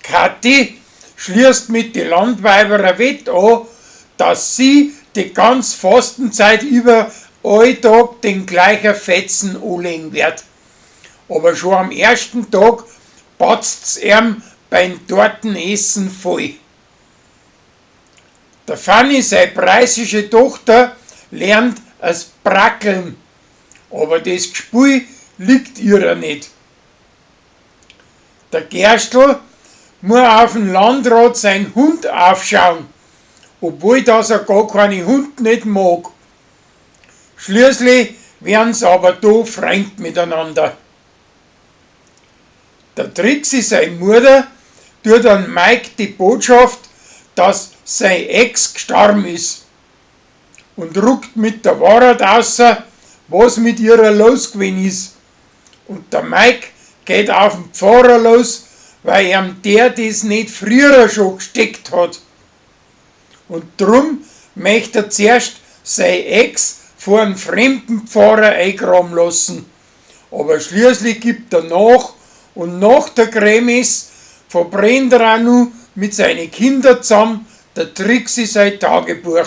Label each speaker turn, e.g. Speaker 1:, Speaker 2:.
Speaker 1: Kathi schließt mit den Landweibern ein Wett an, dass sie die ganze Fastenzeit über alltag den gleichen Fetzen anlegen wird. Aber schon am ersten Tag patzt's ihm beim Tortenessen voll. Der Fanny, seine preisische Tochter, lernt es Brackeln, aber das Gespür liegt ihr nicht. Der Gerstl muss auf den Landrat seinen Hund aufschauen, obwohl das er gar keinen Hund nicht mag. Schließlich werden sie aber da Freund miteinander. Der Trixi, seine Mutter, tut an Mike die Botschaft, dass sein Ex gestorben ist und ruckt mit der Wahrheit raus, was mit ihrer los gewesen ist. Und der Mike geht auf den Pfarrer los, weil ihm der das nicht früher schon gesteckt hat. Und drum möchte er zuerst sein Ex vor einem fremden Pfarrer eingraben lassen. Aber schließlich gibt er nach und nach der Kremis verbrennt er auch noch mit seinen Kindern zusammen der Trixi sein Tagebuch.